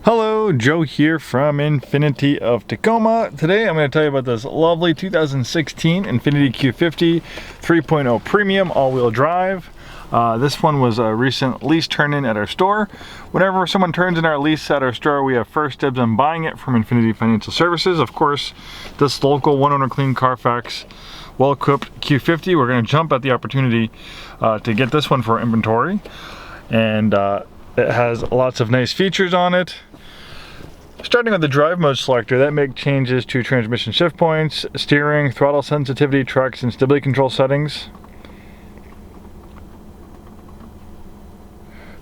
Hello, Joe here from Infiniti of Tacoma. Today I'm going to tell you about this lovely 2016 Infiniti Q50 3.0 Premium all-wheel drive. This one was a recent lease turn-in at our store. Whenever someone turns in our lease at our store, we have first dibs on buying it from Infiniti Financial Services. Of course, this local one-owner clean Carfax well-equipped Q50, we're going to jump at the opportunity to get this one for our inventory. And it has lots of nice features on it. Starting with the drive mode selector, that makes changes to transmission shift points, steering, throttle sensitivity, traction and stability control settings.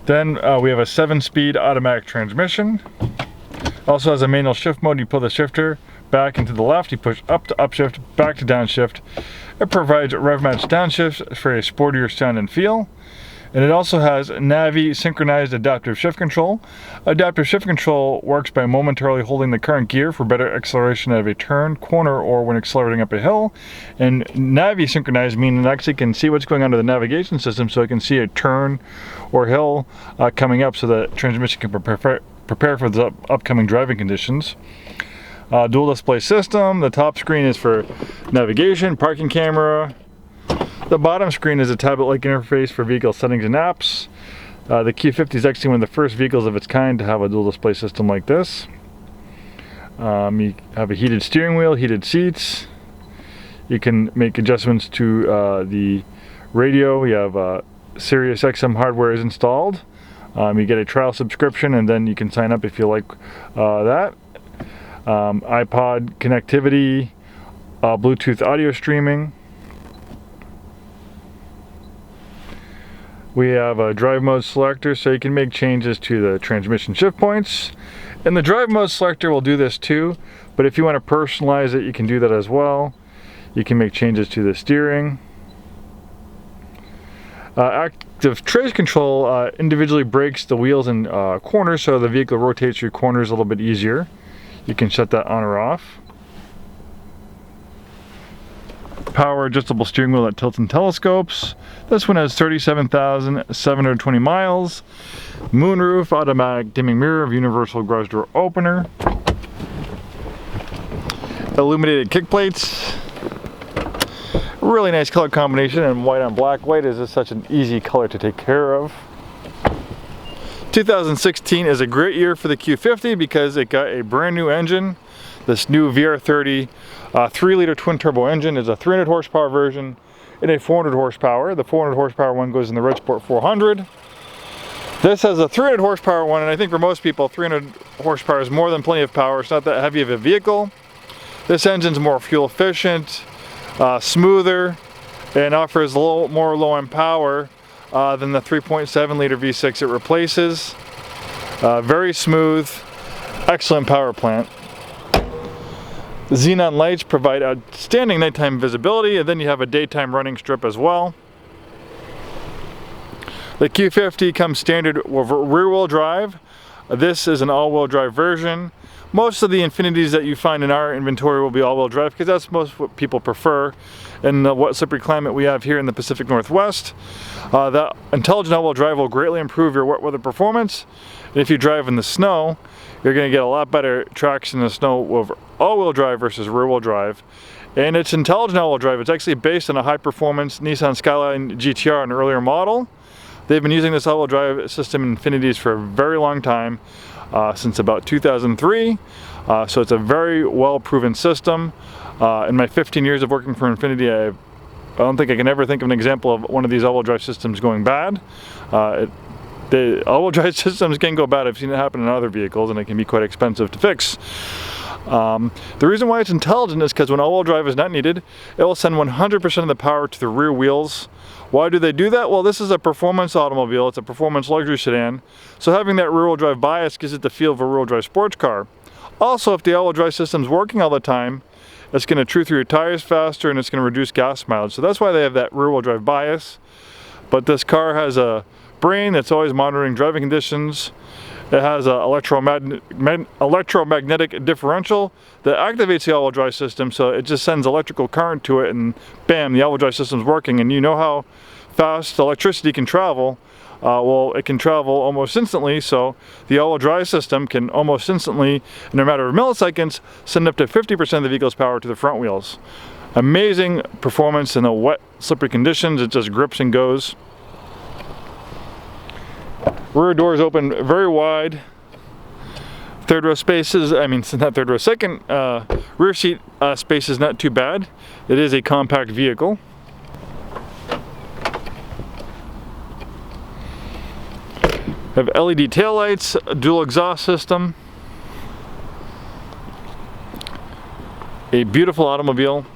Then we have a 7-speed automatic transmission. Also has a manual shift mode. You pull the shifter back and to the left, you push up to upshift, back to downshift. It provides rev match downshifts for a sportier sound and feel. And it also has Navi Synchronized adaptive shift control. Adaptive shift control works by momentarily holding the current gear for better acceleration of a turn, corner, or when accelerating up a hill. And Navi Synchronized means it actually can see what's going on to the navigation system, so it can see a turn or hill coming up, so the transmission can prepare for the upcoming driving conditions. Dual display system. The top screen is for navigation, parking camera. The bottom screen is a tablet-like interface for vehicle settings and apps. The Q50 is actually one of the first vehicles of its kind to have a dual display system like this. You have a heated steering wheel, heated seats. You can make adjustments to the radio. You have Sirius XM hardware is installed. You get a trial subscription and then you can sign up if you like that. iPod connectivity, Bluetooth audio streaming. We have a drive mode selector, so you can make changes to the transmission shift points. And the drive mode selector will do this too, but if you want to personalize it, you can do that as well. You can make changes to the steering. Active trace control individually brakes the wheels in corners, so the vehicle rotates your corners a little bit easier. You can shut that on or off. Power adjustable steering wheel that tilts and telescopes. This one has 37,720 miles. Moonroof, automatic dimming mirror of universal garage door opener. Illuminated kick plates. Really nice color combination, and white on black. White is just such an easy color to take care of. 2016 is a great year for the Q50 because it got a brand new engine. This new VR30 3-liter twin-turbo engine is a 300 horsepower version and a 400 horsepower. The 400 horsepower one goes in the Red Sport 400. This has a 300 horsepower one, and I think for most people 300 horsepower is more than plenty of power. It's not that heavy of a vehicle. This engine's more fuel efficient, smoother, and offers a little more low-end power than the 3.7 liter V6 it replaces. Very smooth, excellent power plant. The xenon lights provide outstanding nighttime visibility, and then you have a daytime running strip as well. The Q50 comes standard with rear-wheel drive. This is an all-wheel drive version. Most of the Infinitis that you find in our inventory will be all-wheel drive because that's most what people prefer in what slippery climate we have here in the Pacific Northwest. The intelligent all-wheel drive will greatly improve your wet weather performance. And if you drive in the snow, you're going to get a lot better traction in the snow with all-wheel drive versus rear-wheel drive. And it's intelligent all-wheel drive. It's actually based on a high-performance Nissan Skyline GTR, an earlier model. They've been using this all-wheel drive system in Infinitis for a very long time, since about 2003. So it's a very well-proven system. In my 15 years of working for Infiniti, I don't think I can ever think of an example of one of these all-wheel drive systems going bad. The all-wheel drive systems can go bad. I've seen it happen in other vehicles, and it can be quite expensive to fix. The reason why it's intelligent is because when all-wheel drive is not needed, it will send 100% of the power to the rear wheels. Why do they do that? Well, this is a performance automobile. It's a performance luxury sedan. So having that rear-wheel drive bias gives it the feel of a rear-wheel drive sports car. Also, if the all-wheel drive system's working all the time, it's going to chew through your tires faster, and it's going to reduce gas mileage. So that's why they have that rear-wheel drive bias. But this car has a brain that's always monitoring driving conditions. It has an electromagnetic differential that activates the all-wheel drive system, so it just sends electrical current to it, and bam, the all-wheel drive system's working. And you know how fast electricity can travel. well, it can travel almost instantly, so the all-wheel drive system can almost instantly, in a matter of milliseconds, send up to 50% of the vehicle's power to the front wheels. Amazing performance in the wet, slippery conditions. It just grips and goes. Rear doors open very wide. Third row spaces, I mean, not third row, second rear seat space is not too bad. It is a compact vehicle. Have LED taillights, dual exhaust system. A beautiful automobile.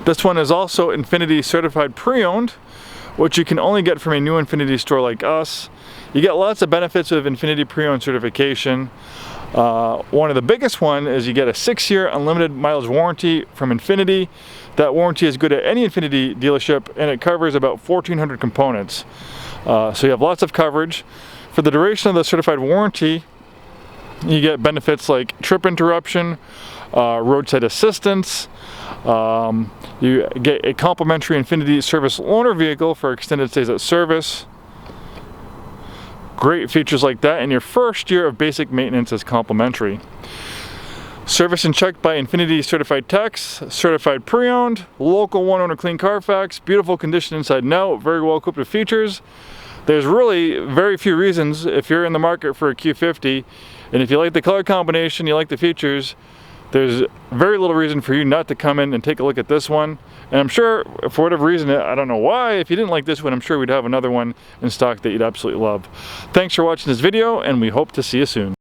This one is also Infiniti certified pre-owned, which you can only get from a new Infiniti store like us. You get lots of benefits of Infiniti pre-owned certification. One of the biggest one is you get a 6-year unlimited mileage warranty from Infiniti. That warranty is good at any Infiniti dealership, and it covers about 1,400 components. So you have lots of coverage. For the duration of the certified warranty, you get benefits like trip interruption, roadside assistance. You get a complimentary Infiniti service loaner vehicle for extended stays at service. Great features like that, and your first year of basic maintenance is complimentary. Service and checked by Infiniti certified techs, certified pre-owned, local one-owner clean Carfax, beautiful condition inside and out, very well equipped with features. There's really very few reasons, if you're in the market for a Q50, and if you like the color combination, you like the features, there's very little reason for you not to come in and take a look at this one. And I'm sure, for whatever reason, I don't know why, if you didn't like this one, I'm sure we'd have another one in stock that you'd absolutely love. Thanks for watching this video, and we hope to see you soon.